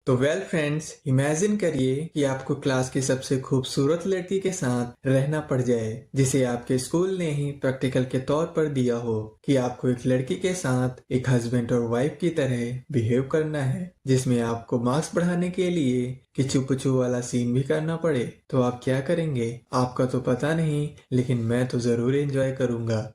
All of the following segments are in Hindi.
तो वेल फ्रेंड्स, इमेजिन करिए कि आपको क्लास की सबसे खूबसूरत लड़की के साथ रहना पड़ जाए, जिसे आपके स्कूल ने ही प्रैक्टिकल के तौर पर दिया हो कि आपको एक लड़की के साथ एक हस्बैंड और वाइफ की तरह बिहेव करना है, जिसमें आपको मार्क्स बढ़ाने के लिए किचू पुचू वाला सीन भी करना पड़े। तो आप क्या करेंगे? आपका तो पता नहीं, लेकिन मैं तो जरूर एंजॉय करूंगा।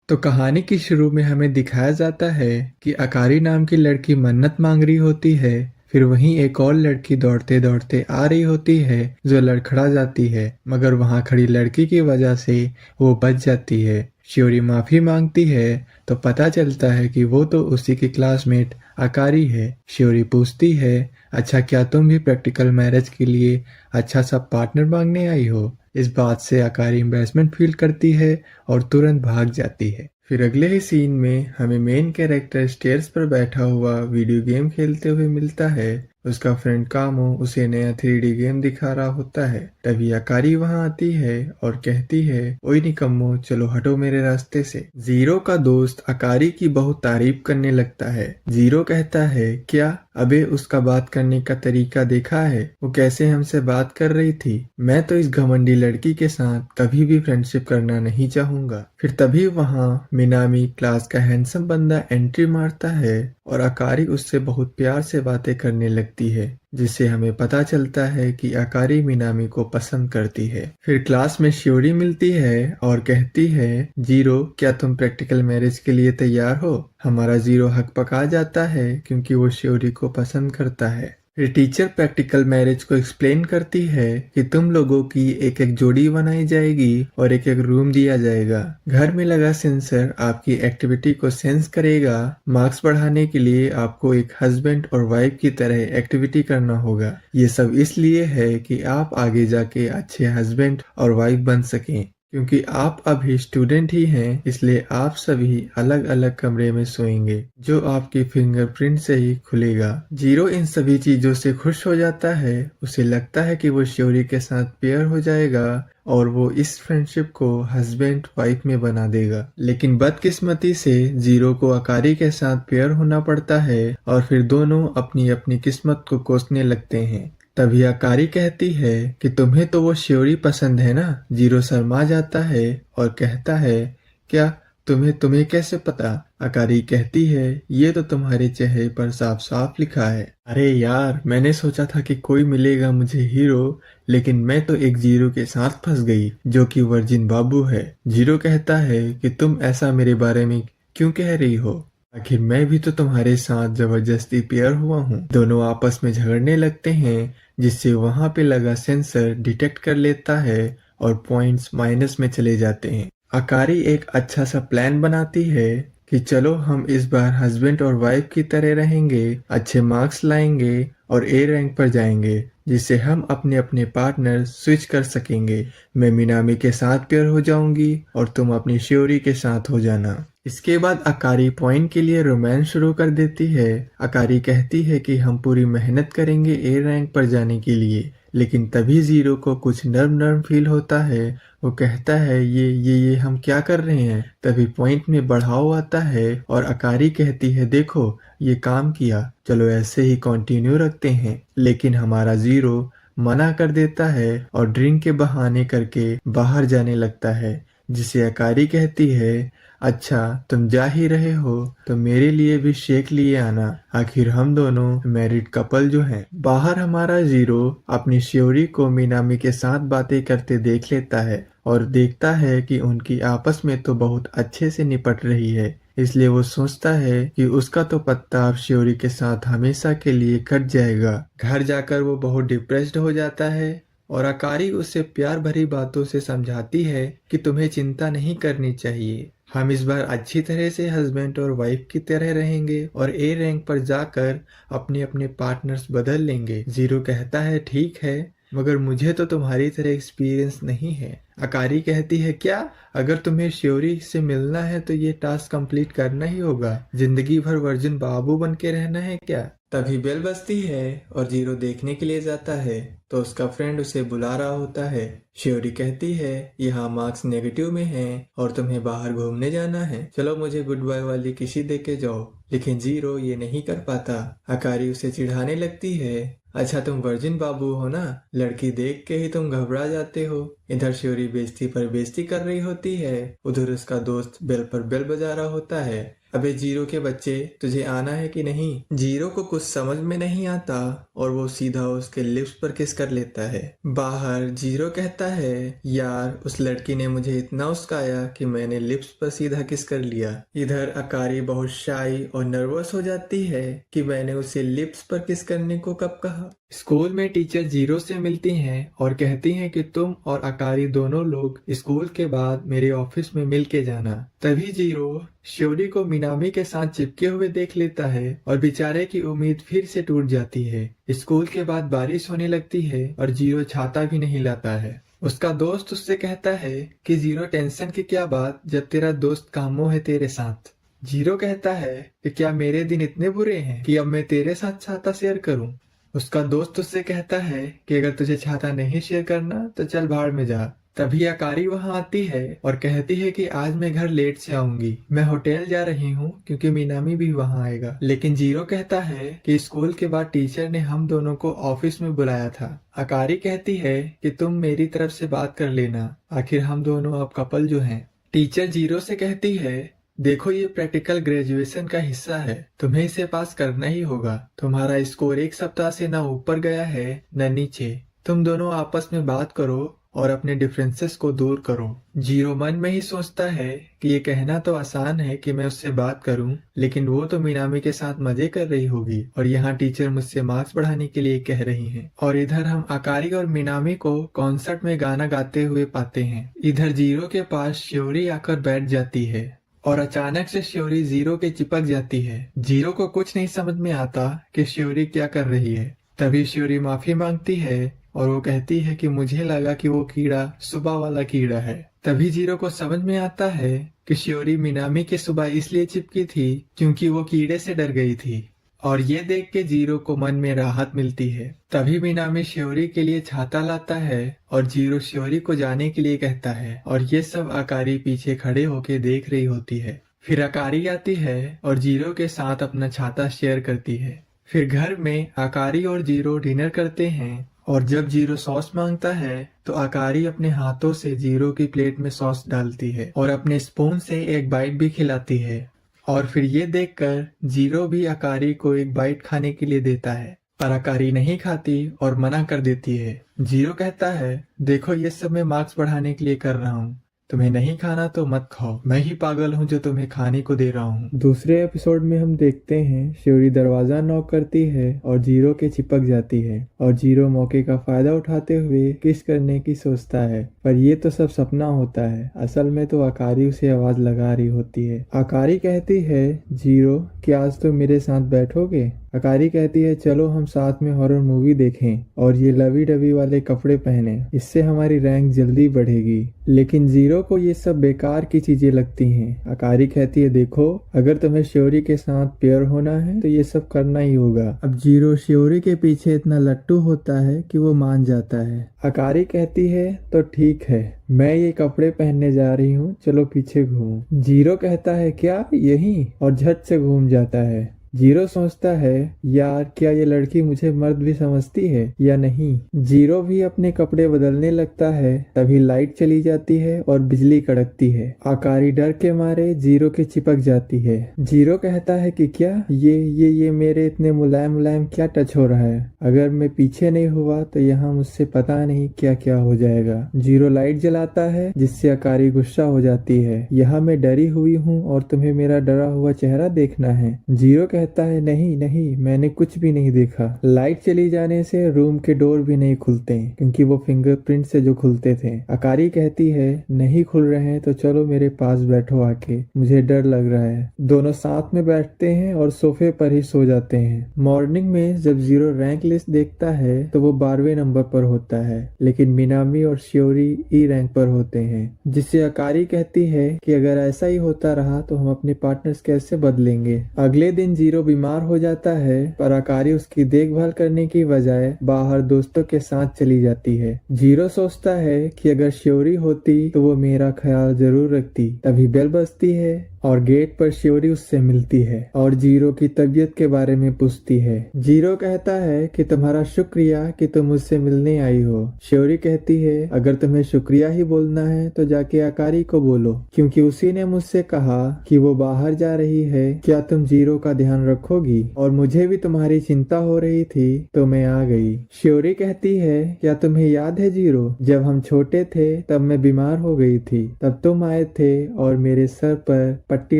तो कहानी की शुरू में हमें दिखाया जाता है कि अकारी नाम की लड़की मन्नत मांग रही होती है। फिर वहीं एक और लड़की दौड़ते दौड़ते आ रही होती है जो लड़खड़ा जाती है, मगर वहां खड़ी लड़की की वजह से वो बच जाती है। श्योरी माफी मांगती है तो पता चलता है कि वो तो उसी की क्लासमेट अकारी है। श्योरी पूछती है, अच्छा क्या तुम भी प्रैक्टिकल मैरिज के लिए अच्छा सा पार्टनर मांगने आई हो? इस बात से अकारी एम्बैरेसमेंट फील करती है और तुरंत भाग जाती है। फिर अगले ही सीन में हमें मेन कैरेक्टर स्टेयर्स पर बैठा हुआ वीडियो गेम खेलते हुए मिलता है। उसका फ्रेंड कामो उसे नया 3D गेम दिखा रहा होता है। तभी अकारी वहां आती है और कहती है, ओए निकम्मो, चलो हटो मेरे रास्ते से। जीरो का दोस्त अकारी की बहुत तारीफ करने लगता है। जीरो कहता है, क्या अबे उसका बात करने का तरीका देखा है? वो कैसे हमसे बात कर रही थी। मैं तो इस घमंडी लड़की के साथ कभी भी फ्रेंडशिप करना नहीं चाहूंगा। फिर तभी वहां मिनामी क्लास का हैंडसम बंदा एंट्री मारता है और अकारी उससे बहुत प्यार से बातें करने लगती है, जिससे हमें पता चलता है कि अकारी मिनामी को पसंद करती है। फिर क्लास में श्योरी मिलती है और कहती है, जीरो क्या तुम प्रैक्टिकल मैरिज के लिए तैयार हो? हमारा जीरो हक पका जाता है क्योंकि वो श्योरी को पसंद करता है। फिर टीचर प्रैक्टिकल मैरिज को एक्सप्लेन करती है कि तुम लोगों की एक एक जोड़ी बनाई जाएगी और एक एक रूम दिया जाएगा। घर में लगा सेंसर आपकी एक्टिविटी को सेंस करेगा। मार्क्स बढ़ाने के लिए आपको एक हस्बैंड और वाइफ की तरह एक्टिविटी करना होगा। ये सब इसलिए है कि आप आगे जाके अच्छे हस्बैंड और वाइफ बन सकें। क्योंकि आप अभी स्टूडेंट ही हैं, इसलिए आप सभी अलग अलग कमरे में सोएंगे, जो आपकी फिंगरप्रिंट से ही खुलेगा। जीरो इन सभी चीजों से खुश हो जाता है। उसे लगता है कि वो श्योरी के साथ पेयर हो जाएगा और वो इस फ्रेंडशिप को हस्बैंड वाइफ में बना देगा। लेकिन बदकिस्मती से जीरो को अकारी के साथ पेयर होना पड़ता है और फिर दोनों अपनी अपनी किस्मत को कोसने लगते हैं। तभी अकारी कहती है कि तुम्हें तो वो श्योरी पसंद है ना? जीरो शर्मा जाता है और कहता है, क्या तुम्हें कैसे पता? अकारी कहती है, ये तो तुम्हारे चेहरे पर साफ साफ लिखा है। अरे यार, मैंने सोचा था कि कोई मिलेगा मुझे हीरो, लेकिन मैं तो एक जीरो के साथ फंस गई जो कि वर्जिन बाबू है। जीरो कहता है कि तुम ऐसा मेरे बारे में क्यों कह रही हो? आखिर मैं भी तो तुम्हारे साथ जबरदस्ती पेयर हुआ हूँ। दोनों आपस में झगड़ने लगते हैं, जिससे वहां पे लगा सेंसर डिटेक्ट कर लेता है और पॉइंट्स माइनस में चले जाते हैं। अकारी एक अच्छा सा प्लान बनाती है कि चलो हम इस बार हस्बैंड और वाइफ की तरह रहेंगे, अच्छे मार्क्स लाएंगे और ए रैंक पर जाएंगे, जिससे हम अपने अपने पार्टनर स्विच कर सकेंगे। मैं मिनामी के साथ पेयर हो जाऊंगी और तुम अपनी श्योरी के साथ हो जाना। इसके बाद अकारी पॉइंट के लिए रोमांस शुरू कर देती है। अकारी कहती है कि हम पूरी मेहनत करेंगे ए रैंक पर जाने के लिए, लेकिन तभी जीरो को कुछ नर्म नर्म फील होता है। वो कहता है, ये हम क्या कर रहे हैं? तभी पॉइंट में बढ़ाव आता है और अकारी कहती है, देखो ये काम किया, चलो ऐसे ही कंटिन्यू रखते हैं। लेकिन हमारा जीरो मना कर देता है और ड्रिंक के बहाने करके बाहर जाने लगता है, जिसे अकारी कहती है, अच्छा तुम जा ही रहे हो तो मेरे लिए भी शेक लिए आना, आखिर हम दोनों मैरिड कपल जो हैं। बाहर हमारा जीरो अपनी श्योरी को मिनामी के साथ बातें करते देख लेता है और देखता है कि उनकी आपस में तो बहुत अच्छे से निपट रही है। इसलिए वो सोचता है कि उसका तो पत्ता अब श्योरी के साथ हमेशा के लिए कट जाएगा। घर जाकर वो बहुत डिप्रेस्ड हो जाता है और अकारी उसे प्यार भरी बातों से समझाती है कि तुम्हें चिंता नहीं करनी चाहिए, हम इस बार अच्छी तरह से हस्बैंड और वाइफ की तरह रहेंगे और ए रैंक पर जाकर अपने अपने पार्टनर्स बदल लेंगे। जीरो कहता है, ठीक है, मगर मुझे तो तुम्हारी तरह एक्सपीरियंस नहीं है। अकारी कहती है, क्या अगर तुम्हें श्योरी से मिलना है तो ये टास्क कंप्लीट करना ही होगा? जिंदगी भर वर्जिन बाबू बन के रहना है क्या? तभी बेल बजती है और जीरो देखने के लिए जाता है तो उसका फ्रेंड उसे बुला रहा होता है। श्योरी कहती है, यहाँ मार्क्स नेगेटिव में हैं और तुम्हें बाहर घूमने जाना है, चलो मुझे गुड बाय वाली किसी दे के जाओ। लेकिन जीरो ये नहीं कर पाता। अकारी उसे चिढ़ाने लगती है, अच्छा तुम वर्जिन बाबू हो ना, लड़की देख के ही तुम घबरा जाते हो। इधर श्योरी बेइज्जती पर बेइज्जती कर रही होती है, उधर उसका दोस्त बेल पर बेल बजा रहा होता है। अबे जीरो के बच्चे, तुझे आना है कि नहीं? जीरो को कुछ समझ में नहीं आता और वो सीधा उसके लिप्स पर किस कर लेता है। बाहर जीरो कहता है, यार उस लड़की ने मुझे इतना उस्काया कि मैंने लिप्स पर सीधा किस कर लिया। इधर अकारी बहुत शाई और नर्वस हो जाती है कि मैंने उसे लिप्स पर किस करने को कब कहा। स्कूल में टीचर जीरो से मिलती हैं और कहती हैं कि तुम और अकारी दोनों लोग स्कूल के बाद मेरे ऑफिस में मिल के जाना। तभी जीरो श्योरी को मिनामी के साथ चिपके हुए देख लेता है और बेचारे की उम्मीद फिर से टूट जाती है। स्कूल के बाद बारिश होने लगती है और जीरो छाता भी नहीं लाता है। उसका दोस्त उससे कहता है कि जीरो टेंशन की क्या बात, जब तेरा दोस्त कामों है तेरे साथ। जीरो कहता है कि क्या मेरे दिन इतने बुरे हैं कि अब मैं तेरे साथ छाता शेयर करूं। उसका दोस्त उससे कहता है कि अगर तुझे छाता नहीं शेयर करना तो चल भाड़ में जा। तभी अकारी वहां आती है और कहती है कि आज मैं घर लेट से आऊंगी, मैं होटल जा रही हूँ क्योंकि मीनामी भी वहां आएगा। लेकिन जीरो कहता है कि स्कूल के बाद टीचर ने हम दोनों को ऑफिस में बुलाया था। अकारी कहती है कि तुम मेरी तरफ से बात कर लेना, आखिर हम दोनों अब कपल जो हैं। टीचर जीरो से कहती है, देखो ये प्रैक्टिकल ग्रेजुएशन का हिस्सा है, तुम्हें इसे पास करना ही होगा। तुम्हारा स्कोर एक सप्ताह से न ऊपर गया है न नीचे। तुम दोनों आपस में बात करो और अपने डिफरेंसेस को दूर करो। जीरो मन में ही सोचता है कि ये कहना तो आसान है कि मैं उससे बात करूं, लेकिन वो तो मीनामी के साथ मजे कर रही होगी और यहाँ टीचर मुझसे मार्क्स बढ़ाने के लिए कह रही हैं। और इधर हम अकारी और मीनामी को कॉन्सर्ट में गाना गाते हुए पाते हैं। इधर जीरो के पास श्योरी आकर बैठ जाती है और अचानक से श्योरी जीरो के चिपक जाती है। जीरो को कुछ नहीं समझ में आता कि श्योरी क्या कर रही है। तभी श्योरी माफी मांगती है और वो कहती है कि मुझे लगा कि वो कीड़ा सुबह वाला कीड़ा है। तभी जीरो को समझ में आता है कि श्योरी मिनामी के सुबह इसलिए चिपकी थी क्योंकि वो कीड़े से डर गई थी। और ये देख के जीरो को मन में राहत मिलती है। तभी मिनामी श्योरी के लिए छाता लाता है और जीरो श्योरी को जाने के लिए कहता है और ये सब अकारी पीछे खड़े होके देख रही होती है। फिर अकारी आती है और जीरो के साथ अपना छाता शेयर करती है। फिर घर में अकारी और जीरो डिनर करते हैं और जब जीरो सॉस मांगता है तो अकारी अपने हाथों से जीरो की प्लेट में सॉस डालती है और अपने स्पून से एक बाइट भी खिलाती है। और फिर ये देखकर जीरो भी अकारी को एक बाइट खाने के लिए देता है, पर अकारी नहीं खाती और मना कर देती है। जीरो कहता है, देखो ये सब मैं मार्क्स बढ़ाने के लिए कर रहा हूँ, तुम्हें नहीं खाना तो मत खाओ, मैं ही पागल हूँ जो तुम्हें खाने को दे रहा हूँ। दूसरे एपिसोड में हम देखते हैं श्योरी दरवाजा नॉक करती है और जीरो के चिपक जाती है और जीरो मौके का फायदा उठाते हुए किस करने की सोचता है, पर ये तो सब सपना होता है। असल में तो अकारी उसे आवाज लगा रही होती है। अकारी कहती है, जीरो क्या आज तो मेरे साथ बैठोगे? अकारी कहती है, चलो हम साथ में हॉरर मूवी देखें और ये लवी डवी वाले कपड़े पहने, इससे हमारी रैंक जल्दी बढ़ेगी। लेकिन जीरो को ये सब बेकार की चीजें लगती हैं। अकारी कहती है, देखो अगर तुम्हें श्योरी के साथ पेयर होना है तो ये सब करना ही होगा। अब जीरो श्योरी के पीछे इतना लट्टू होता है कि वो मान जाता है। अकारी कहती है, तो ठीक है, मैं ये कपड़े पहनने जा रही हूँ, चलो पीछे घूमो। जीरो कहता है, क्या यही? और झट से घूम जाता है। जीरो सोचता है, यार क्या ये लड़की मुझे मर्द भी समझती है या नहीं। जीरो भी अपने कपड़े बदलने लगता है, तभी लाइट चली जाती है और बिजली कड़कती है। अकारी डर के मारे जीरो के चिपक जाती है। जीरो कहता है कि क्या ये मेरे इतने मुलायम मुलायम क्या टच हो रहा है, अगर मैं पीछे नहीं हुआ तो यहाँ मुझसे पता नहीं क्या क्या हो जाएगा। जीरो लाइट जलाता है जिससे अकारी गुस्सा हो जाती है, यहाँ मैं डरी हुई हूँ और तुम्हें मेरा डरा हुआ चेहरा देखना है। जीरो कहता है, नहीं नहीं मैंने कुछ भी नहीं देखा। लाइट चली जाने से रूम के डोर भी नहीं खुलते क्योंकि वो फिंगरप्रिंट से जो खुलते थे। अकारी कहती है, नहीं खुल रहे हैं तो चलो मेरे पास बैठो आके, मुझे डर लग रहा है। दोनों साथ में बैठते हैं और सोफे पर ही सो जाते हैं। मॉर्निंग में जब जीरो रैंक लिस्ट देखता है तो वो 12वें नंबर पर होता है, लेकिन मिनामी और श्योरी ई रैंक पर होते हैं, जिससे अकारी कहती है कि अगर ऐसा ही होता रहा तो हम अपने पार्टनर्स कैसे बदलेंगे। अगले दिन जीरो बीमार हो जाता है, पर अकारी उसकी देखभाल करने की बजाय बाहर दोस्तों के साथ चली जाती है। जीरो सोचता है कि अगर श्योरी होती तो वो मेरा ख्याल जरूर रखती। तभी बेल बजती है और गेट पर श्योरी उससे मिलती है और जीरो की तबीयत के बारे में पूछती है। जीरो कहता है कि तुम्हारा शुक्रिया कि तुम मुझसे मिलने आई हो। श्योरी कहती है अगर तुम्हें शुक्रिया ही बोलना है तो जाके अकारी को बोलो, क्योंकि उसी ने मुझसे कहा कि वो बाहर जा रही है। क्या तुम जीरो का ध्यान रखोगी? और मुझे भी तुम्हारी चिंता हो रही थी तो मैं आ गई। श्योरी कहती है क्या तुम्हें याद है जीरो, जब हम छोटे थे तब मैं बीमार हो गई थी, तब तुम आए थे और मेरे सर पर पट्टी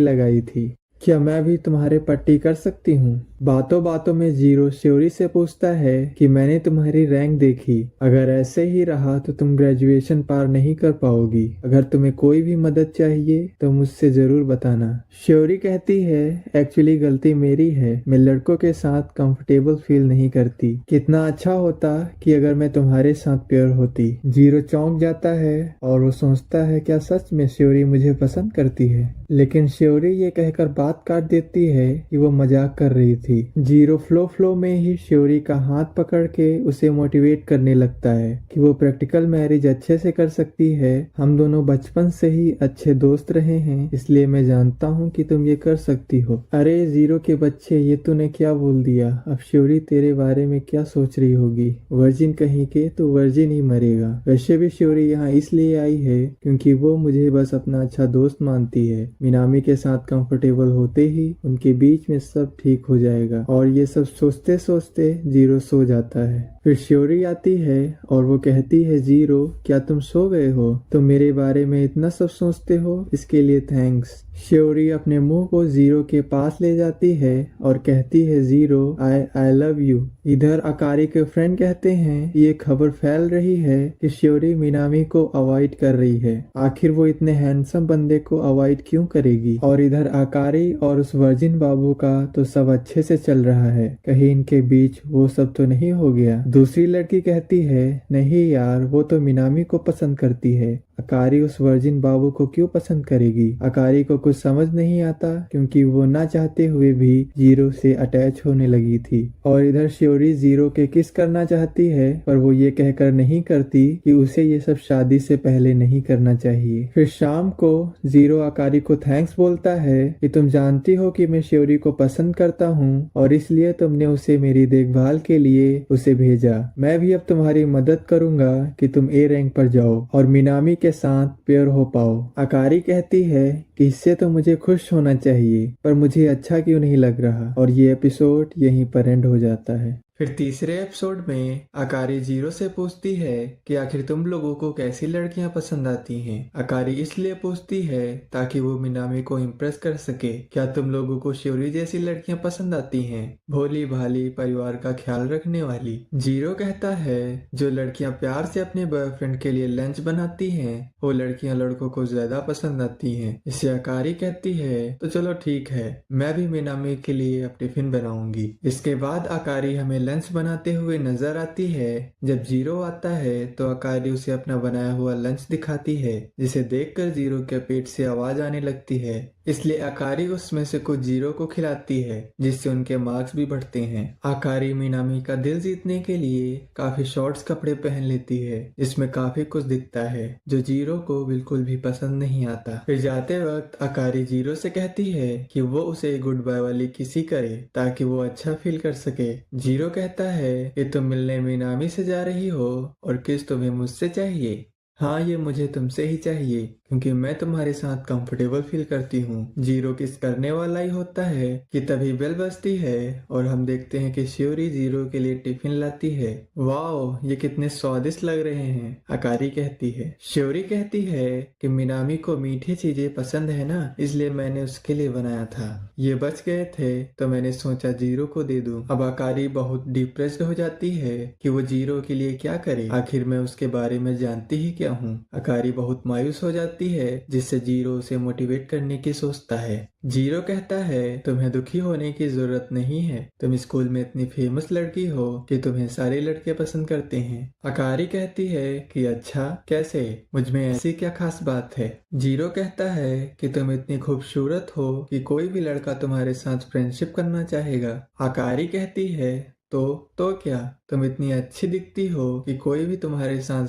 लगाई थी। क्या मैं भी तुम्हारे पट्टी कर सकती हूँ? बातों बातों में जीरो श्योरी से पूछता है कि मैंने तुम्हारी रैंक देखी, अगर ऐसे ही रहा तो तुम ग्रेजुएशन पार नहीं कर पाओगी। अगर तुम्हें कोई भी मदद चाहिए तो मुझसे जरूर बताना। श्योरी कहती है एक्चुअली गलती मेरी है, मैं लड़कों के साथ कंफर्टेबल फील नहीं करती। कितना अच्छा होता कि अगर मैं तुम्हारे साथ प्योर होती। जीरो चौंक जाता है और वो सोचता है क्या सच में श्योरी मुझे पसंद करती है, लेकिन श्योरी ये कहकर बात काट देती है कि वो मजाक कर रही थी। जीरो फ्लो में ही श्योरी का हाथ पकड़ के उसे मोटिवेट करने लगता है कि वो प्रैक्टिकल मैरिज अच्छे से कर सकती है। हम दोनों बचपन से ही अच्छे दोस्त रहे हैं, इसलिए मैं जानता हूँ कि तुम ये कर सकती हो। अरे जीरो के बच्चे, ये तूने क्या बोल दिया? अब श्योरी तेरे बारे में क्या सोच रही होगी? वर्जिन कहीं के तो वर्जिन ही मरेगा। वैसे भी श्योरी यहाँ इसलिए आई है क्योंकि वो मुझे बस अपना अच्छा दोस्त मानती है। मिनामी के साथ कंफर्टेबल होते ही उनके बीच में सब ठीक हो जाएगा। और ये सब सोचते सोचते जीरो सो जाता है। फिर श्योरी आती है और वो कहती है जीरो क्या तुम सो गए हो? तुम मेरे बारे में इतना सब सोचते हो, इसके लिए थैंक्स। श्योरी अपने मुंह को जीरो के पास ले जाती है और कहती है जीरो आई लव यू। इधर अकारी के फ्रेंड कहते हैं ये खबर फैल रही है कि श्योरी मिनामी को अवॉइड कर रही है। आखिर वो इतने हैंडसम बंदे को अवॉइड क्यों करेगी? और इधर अकारी और उस वर्जिन बाबू का तो सब अच्छे से चल रहा है, कहीं इनके बीच वो सब तो नहीं हो गया? दूसरी लड़की कहती है नहीं यार, वो तो मिनामी को पसंद करती है। अकारी उस वर्जिन बाबू को क्यों पसंद करेगी? अकारी को कुछ समझ नहीं आता क्योंकि वो ना चाहते हुए भी जीरो से अटैच होने लगी थी। और इधर श्योरी जीरो के किस करना चाहती है, पर वो ये कहकर नहीं करती कि उसे ये सब शादी से पहले नहीं करना चाहिए। फिर शाम को जीरो अकारी को थैंक्स बोलता है कि तुम जानती हो कि मैं श्योरी को पसंद करता हूँ और इसलिए तुमने उसे मेरी देखभाल के लिए उसे भेजा। मैं भी अब तुम्हारी मदद करूंगा कि तुम ए रैंक पर जाओ और मिनामी के साथ पेयर हो पाओ। अकारी कहती है कि इससे तो मुझे खुश होना चाहिए, पर मुझे अच्छा क्यों नहीं लग रहा। और ये एपिसोड यहीं पर एंड हो जाता है। फिर तीसरे एपिसोड में अकारी जीरो से पूछती है कि आखिर तुम लोगों को कैसी लड़कियां पसंद आती हैं। अकारी इसलिए पूछती है ताकि वो मिनामी को इम्प्रेस कर सके। क्या तुम लोगों को श्योरी जैसी लड़कियां पसंद आती हैं, भोली भाली, परिवार का ख्याल रखने वाली? जीरो कहता है जो लड़कियां प्यार से अपने बॉयफ्रेंड के लिए लंच बनाती हैं वो लड़कियां लड़कों को ज्यादा पसंद आती हैं। इसे अकारी कहती है तो चलो ठीक है, मैं भी मिनामी के लिए अब टिफिन बनाऊंगी। इसके बाद अकारी हमें लंच बनाते हुए नजर आती है। जब जीरो आता है तो अकारी उसे अपना बनाया हुआ लंच दिखाती है, जिसे देखकर जीरो के पेट से आवाज आने लगती है। इसलिए अकारी उसमें से कुछ जीरो को खिलाती है, जिससे उनके मार्क्स भी बढ़ते हैं। अकारी मिनामी का दिल जीतने के लिए काफी शॉर्ट्स कपड़े पहन लेती है, जिसमें काफी कुछ दिखता है जो जीरो को बिल्कुल भी पसंद नहीं आता। फिर जाते वक्त अकारी जीरो से कहती है कि वो उसे गुड बाय वाली किसी करे ताकि वो अच्छा फील कर सके। जीरो कहता है कि तुम मिलने मिनामी से जा रही हो और किस तुम्हें मुझसे चाहिए। हाँ, ये मुझे तुमसे ही चाहिए क्योंकि मैं तुम्हारे साथ कंफर्टेबल फील करती हूँ। जीरो किस करने वाला ही होता है कि तभी बेल बजती है और हम देखते हैं कि श्योरी जीरो के लिए टिफिन लाती है। वाओ, ये कितने स्वादिष्ट लग रहे हैं, अकारी कहती है। श्योरी कहती है कि मिनामी को मीठी चीजें पसंद है ना, इसलिए मैंने उसके लिए बनाया था। ये बच गए थे तो मैंने सोचा जीरो को दे दूं। अब अकारी बहुत डिप्रेस्ड हो जाती है कि वो जीरो के लिए क्या करे, आखिर मैं उसके बारे में जानती ही क्या हूँ। अकारी बहुत मायूस हो जाती है, जिससे जीरो उसे मोटिवेट करने की सोचता है। जीरो कहता है तुम्हें दुखी होने की जरूरत नहीं है, तुम स्कूल में इतनी फेमस लड़की हो कि तुम्हें सारे लड़के पसंद करते हैं। अकारी कहती है कि अच्छा कैसे, मुझ में ऐसी क्या खास बात है? जीरो कहता है कि तुम इतनी खूबसूरत हो कि कोई भी लड़का तुम्हारे साथ फ्रेंडशिप करना चाहेगा। अकारी कहती है तो क्या तुम इतनी अच्छी दिखती हो कि कोई भी तुम्हारे साथ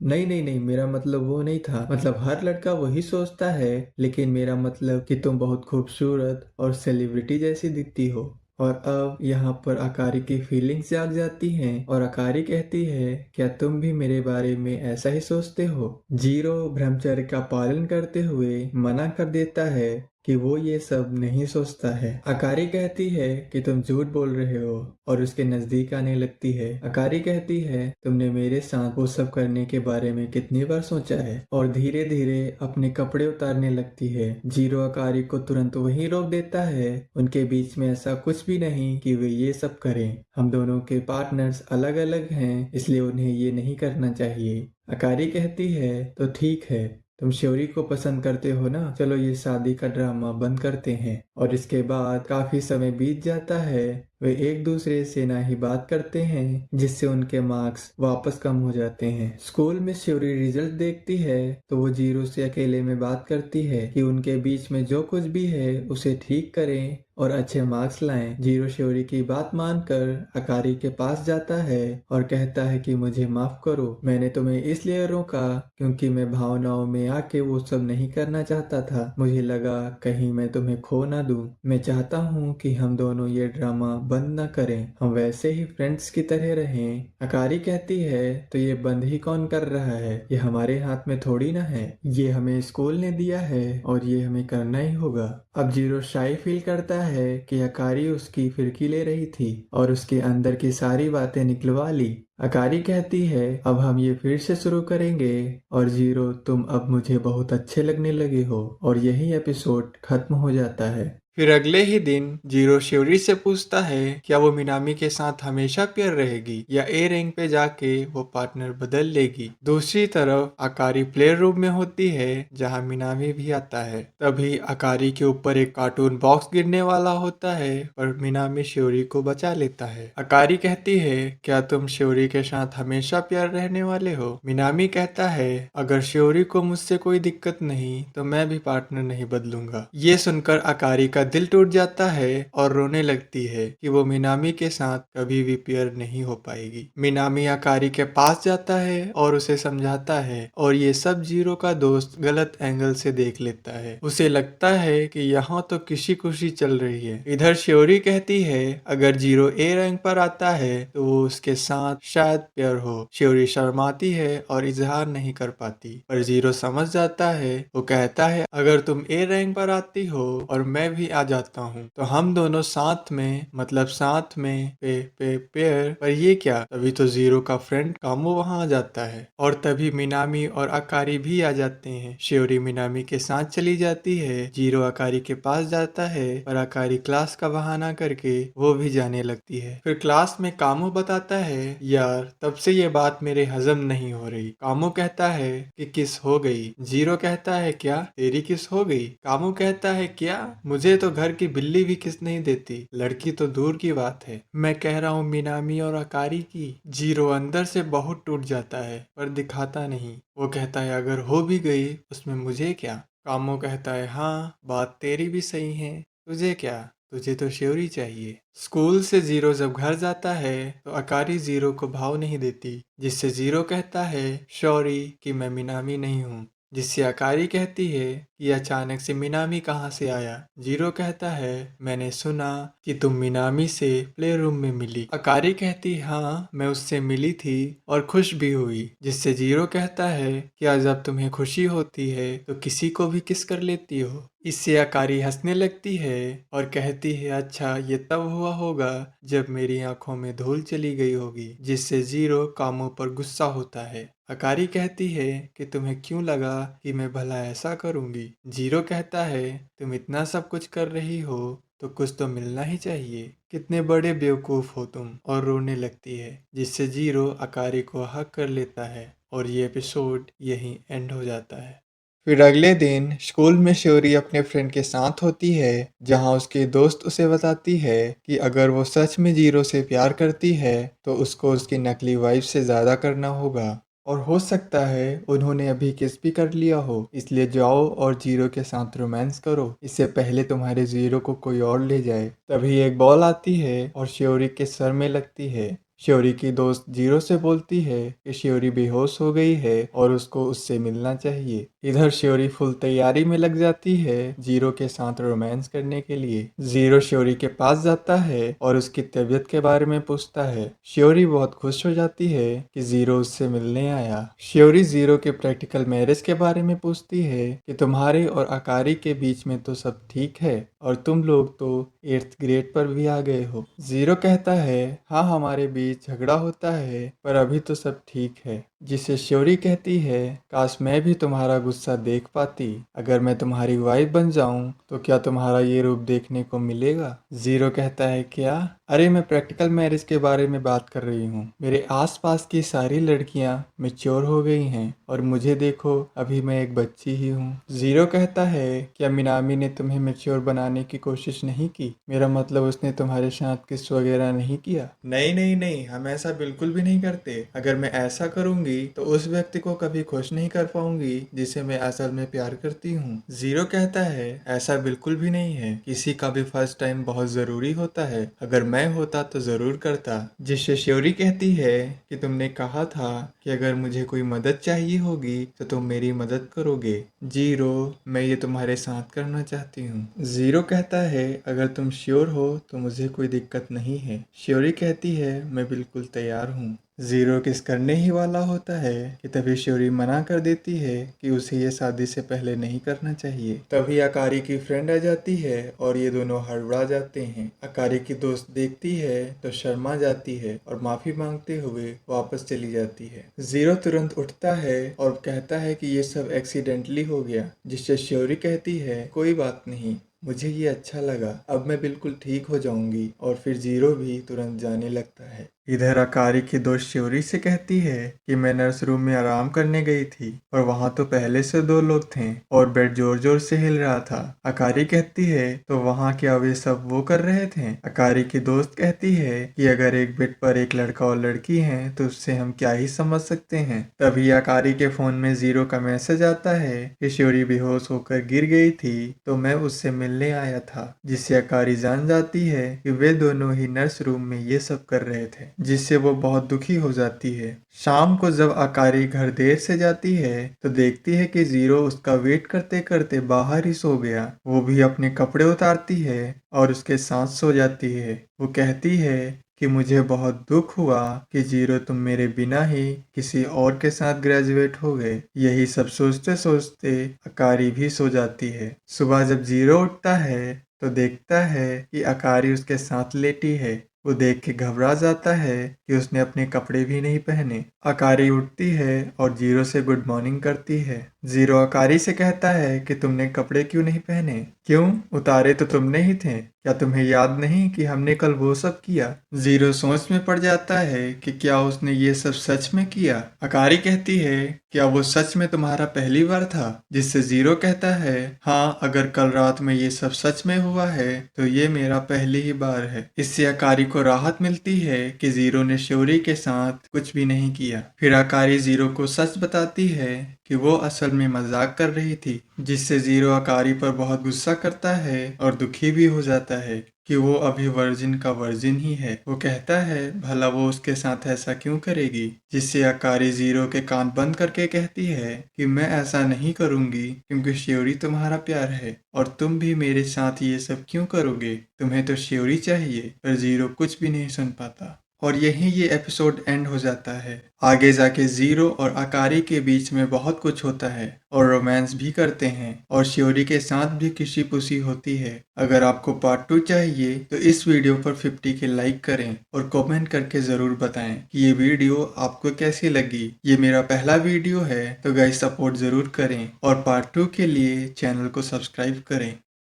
नहीं नहीं नहीं, मेरा मतलब वो नहीं था। मतलब हर लड़का वही सोचता है, लेकिन मेरा मतलब कि तुम बहुत खूबसूरत और सेलिब्रिटी जैसी दिखती हो। और अब यहाँ पर अकारी की फीलिंग्स जाग जाती हैं और अकारी कहती है, क्या तुम भी मेरे बारे में ऐसा ही सोचते हो? जीरो ब्रह्मचर्य का पालन करते हुए मना कर देता है कि वो ये सब नहीं सोचता है। अकारी कहती है कि तुम झूठ बोल रहे हो और उसके नजदीक आने लगती है। अकारी कहती है, तुमने मेरे साथ वो सब करने के बारे में कितनी बार सोचा है? और धीरे धीरे अपने कपड़े उतारने लगती है। जीरो अकारी को तुरंत वहीं रोक देता है। उनके बीच में ऐसा कुछ भी नहीं कि वे ये सब करें। हम दोनों के पार्टनर्स अलग अलग हैं, इसलिए उन्हें ये नहीं करना चाहिए। अकारी कहती है, तो ठीक है, तुम श्योरी को पसंद करते हो ना, चलो ये शादी का ड्रामा बंद करते हैं। और इसके बाद काफी समय बीत जाता है। वे एक दूसरे से ना ही बात करते हैं, जिससे उनके मार्क्स वापस कम हो जाते हैं। स्कूल में श्योरी रिजल्ट देखती है तो वो जीरो से अकेले में बात करती है कि उनके बीच में जो कुछ भी है उसे ठीक करें और अच्छे मार्क्स लाएं। जीरो श्योरी की बात मानकर अकारी के पास जाता है और कहता है कि मुझे माफ करो, मैंने तुम्हें इसलिए रोका क्योंकि मैं भावनाओं में आके वो सब नहीं करना चाहता था। मुझे लगा कहीं मैं तुम्हें खो ना दूं। मैं चाहता हूँ कि हम दोनों ये ड्रामा बंद न करें, हम वैसे ही फ्रेंड्स की तरह रहें। अकारी कहती है, तो ये बंद ही कौन कर रहा है? ये हमारे हाथ में थोड़ी ना है, ये हमें स्कूल ने दिया है और ये हमें करना ही होगा। अब जीरो शाई फील करता है कि अकारी उसकी फिरकी ले रही थी और उसके अंदर की सारी बातें निकलवा ली। अकारी कहती है, अब हम ये फिर से शुरू करेंगे। और जीरो, तुम अब मुझे बहुत अच्छे लगने लगे हो। और यही एपिसोड खत्म हो जाता है। फिर अगले ही दिन जीरो श्योरी से पूछता है क्या वो मिनामी के साथ हमेशा पेयर रहेगी या ए रैंक पे जाके वो पार्टनर बदल लेगी। दूसरी तरफ अकारी प्लेयर रूम में होती है जहाँ मिनामी भी आता है। तभी अकारी के ऊपर एक कार्टून बॉक्स गिरने वाला होता है पर मिनामी श्योरी को बचा लेता है। अकारी कहती है, क्या तुम श्योरी के साथ हमेशा प्यार रहने वाले हो? मिनामी कहता है, अगर श्योरी को मुझसे कोई दिक्कत नहीं तो मैं भी पार्टनर नहीं बदलूंगा। ये सुनकर अकारी का दिल टूट जाता है और रोने लगती है कि वो मिनामी के साथ कभी भी पेयर नहीं हो पाएगी। मिनामी अकारी के पास जाता है और उसे समझाता है और ये सब जीरो का दोस्त गलत एंगल से देख लेता है। उसे लगता है कि यहाँ तो खुशी खुशी चल रही है। इधर श्योरी कहती है अगर जीरो ए रैंक पर आता है तो वो उसके साथ शायद पेयर हो। श्योरी शर्माती है और इजहार नहीं कर पाती पर जीरो समझ जाता है। वो कहता है अगर तुम ए रैंक पर आती हो और मैं भी आ जाता हूँ तो हम दोनों साथ में, मतलब साथ में पेयर। पर ये क्या, तभी तो जीरो का फ्रेंड कामो वहां आ जाता है और तभी मिनामी और अकारी भी आ जाते हैं। श्योरी मिनामी के साथ चली जाती है। जीरो अकारी के पास जाता है पर अकारी क्लास का बहाना करके वो भी जाने लगती है। फिर क्लास में कामो बताता है, यार तब से ये बात मेरे हजम नहीं हो रही। कामो कहता है कि किस हो गई। जीरो कहता है, क्या तेरी किस हो गई? कामो कहता है, क्या मुझे तो घर की बिल्ली भी किस नहीं देती, लड़की तो दूर की बात है, मैं कह रहा हूँ मिनामी और अकारी की। जीरो अंदर से बहुत टूट जाता है पर दिखाता नहीं। वो कहता है अगर हो भी गई उसमें मुझे क्या। कामो कहता है, हाँ बात तेरी भी सही है, तुझे क्या, तुझे तो श्योरी चाहिए। स्कूल से जीरो जब घर जाता है तो अकारी जीरो को भाव नहीं देती, जिससे जीरो कहता है श्योरी कि मैं मिनामी नहीं हूँ। जिससे अकारी कहती है कि अचानक से मिनामी कहाँ से आया। जीरो कहता है, मैंने सुना कि तुम मिनामी से प्ले रूम में मिली। अकारी कहती, हाँ मैं उससे मिली थी और खुश भी हुई। जिससे जीरो कहता है, क्या जब तुम्हें खुशी होती है तो किसी को भी किस कर लेती हो। इससे अकारी हंसने लगती है और कहती है, अच्छा ये तब हुआ होगा जब मेरी आंखों में धूल चली गई होगी। जिससे जीरो कामों पर गुस्सा होता है। अकारी कहती है कि तुम्हें क्यों लगा कि मैं भला ऐसा करूंगी। जीरो कहता है, तुम इतना सब कुछ कर रही हो तो कुछ तो मिलना ही चाहिए, कितने बड़े बेवकूफ हो तुम। और रोने लगती है। जिससे जीरो अकारी को हक कर लेता है और ये एपिसोड यहीं एंड हो जाता है। फिर अगले दिन स्कूल में श्योरी अपने फ्रेंड के साथ होती है जहां उसके दोस्त उसे बताती है कि अगर वो सच में जीरो से प्यार करती है तो उसको उसकी नकली वाइफ से ज्यादा करना होगा और हो सकता है उन्होंने अभी किस भी कर लिया हो, इसलिए जाओ और जीरो के साथ रोमांस करो, इससे पहले तुम्हारे जीरो को कोई और ले जाए। तभी एक बॉल आती है और श्योरी के सर में लगती है। श्योरी की दोस्त जीरो से बोलती है कि श्योरी बेहोश हो गई है और उसको उससे मिलना चाहिए। इधर श्योरी फुल तैयारी में लग जाती है जीरो के साथ रोमांस करने के लिए। जीरो श्योरी के पास जाता है और उसकी तबीयत के बारे में पूछता है। श्योरी बहुत खुश हो जाती है कि जीरो उससे मिलने आया। श्योरी जीरो के प्रैक्टिकल मैरिज के बारे में पूछती है कि तुम्हारे और अकारी के बीच में तो सब ठीक है और तुम लोग तो 8th ग्रेड पर भी आ गए हो। जीरो कहता है हाँ, हमारे बीच झगड़ा होता है पर अभी तो सब ठीक है। जिसे श्योरी कहती है काश मैं भी तुम्हारा गुस्सा देख पाती। अगर मैं तुम्हारी वाइफ बन जाऊं तो क्या तुम्हारा ये रूप देखने को मिलेगा। जीरो कहता है क्या? अरे मैं प्रैक्टिकल मैरिज के बारे में बात कर रही हूँ। मेरे आसपास की सारी लड़कियां मैच्योर हो गई हैं और मुझे देखो, अभी मैं एक बच्ची ही हूँ। जीरो कहता है क्या मिनामी ने तुम्हें मैच्योर बनाने की कोशिश नहीं की? मेरा मतलब उसने तुम्हारे साथ किस वगैरह नहीं किया? नहीं नहीं नहीं, हम ऐसा बिल्कुल भी नहीं करते। अगर मैं ऐसा करूंगी तो उस व्यक्ति को कभी खुश नहीं कर पाऊंगी जिसे मैं असल में प्यार करती हूँ। जीरो कहता है ऐसा बिल्कुल भी नहीं है, किसी का भी फर्स्ट टाइम बहुत जरूरी होता है। अगर मैं होता तो जरूर करता। जिससे श्योरी कहती है कि तुमने कहा था कि अगर मुझे कोई मदद चाहिए होगी तो तुम मेरी मदद करोगे। जीरो, मैं ये तुम्हारे साथ करना चाहती हूँ। जीरो कहता है अगर तुम श्योर हो तो मुझे कोई दिक्कत नहीं है। श्योरी कहती है मैं बिल्कुल तैयार हूँ। जीरो किस करने ही वाला होता है कि तभी श्योरी मना कर देती है कि उसे ये शादी से पहले नहीं करना चाहिए। तभी अकारी की फ्रेंड आ जाती है और ये दोनों हड़बड़ा जाते हैं। अकारी की दोस्त देखती है तो शर्मा जाती है और माफी मांगते हुए वापस चली जाती है। जीरो तुरंत उठता है और कहता है कि ये सब एक्सीडेंटली हो गया। जिससे श्योरी कहती है कोई बात नहीं, मुझे ये अच्छा लगा, अब मैं बिल्कुल ठीक हो जाऊंगी। और फिर जीरो भी तुरंत जाने लगता है। इधर अकारी की दोस्त श्योरी से कहती है कि मैं नर्स रूम में आराम करने गई थी और वहां तो पहले से 2 लोग थे और बेड जोर जोर से हिल रहा था। अकारी कहती है तो वहां क्या वे सब वो कर रहे थे? अकारी की दोस्त कहती है कि अगर एक बेड पर एक लड़का और लड़की है तो उससे हम क्या ही समझ सकते हैं। तभी अकारी के फोन में जीरो का मैसेज आता है कि श्योरी बेहोश होकर गिर गई थी तो मैं उससे मिलने आया था। जिससे अकारी जान जाती है कि वे दोनों ही नर्स रूम में ये सब कर रहे थे, जिससे वो बहुत दुखी हो जाती है। शाम को जब अकारी घर देर से जाती है तो देखती है कि जीरो उसका वेट करते करते बाहर ही सो गया। वो भी अपने कपड़े उतारती है और उसके साथ सो जाती है। वो कहती है कि मुझे बहुत दुख हुआ कि जीरो तुम मेरे बिना ही किसी और के साथ ग्रेजुएट हो गए। यही सब सोचते सोचते अकारी भी सो जाती है। सुबह जब जीरो उठता है तो देखता है कि अकारी उसके साथ लेटी है। वो देख के घबरा जाता है कि उसने अपने कपड़े भी नहीं पहने। अकारी उठती है और जीरो से गुड मॉर्निंग करती है। जीरो अकारी से कहता है कि तुमने कपड़े क्यों नहीं पहने? क्यों, उतारे तो तुमने ही थे। क्या तुम्हें याद नहीं कि हमने कल वो सब किया? जीरो सोच में पड़ जाता है कि क्या उसने ये सब सच में किया। अकारी कहती है क्या वो सच में तुम्हारा पहली बार था? जिससे जीरो कहता है हाँ, अगर कल रात में ये सब सच में हुआ है तो ये मेरा पहली ही बार है। इससे अकारी को राहत मिलती है कि जीरो ने श्योरी के साथ कुछ भी नहीं किया। फिर अकारी जीरो को सच बताती है कि वो असल में मजाक कर रही थी। जिससे जीरो अकारी पर बहुत गुस्सा करता है और दुखी भी हो जाता है कि वो अभी वर्जिन का वर्जिन ही है। वो कहता है भला वो उसके साथ ऐसा क्यों करेगी। जिससे अकारी जीरो के कान बंद करके कहती है कि मैं ऐसा नहीं करूंगी क्योंकि श्योरी तुम्हारा प्यार है और तुम भी मेरे साथ ये सब क्यों करोगे, तुम्हें तो श्योरी चाहिए। पर जीरो कुछ भी नहीं सुन पाता और यहीं ये एपिसोड एंड हो जाता है। आगे जाके जीरो और अकारी के बीच में बहुत कुछ होता है और रोमांस भी करते हैं और श्योरी के साथ भी किसी पुसी होती है। अगर आपको पार्ट 2 चाहिए तो इस वीडियो पर 50 के लाइक करें और कमेंट करके जरूर बताएं कि ये वीडियो आपको कैसी लगी। ये मेरा पहला वीडियो है तो गाइस सपोर्ट जरूर करें और पार्ट 2 के लिए चैनल को सब्सक्राइब करें।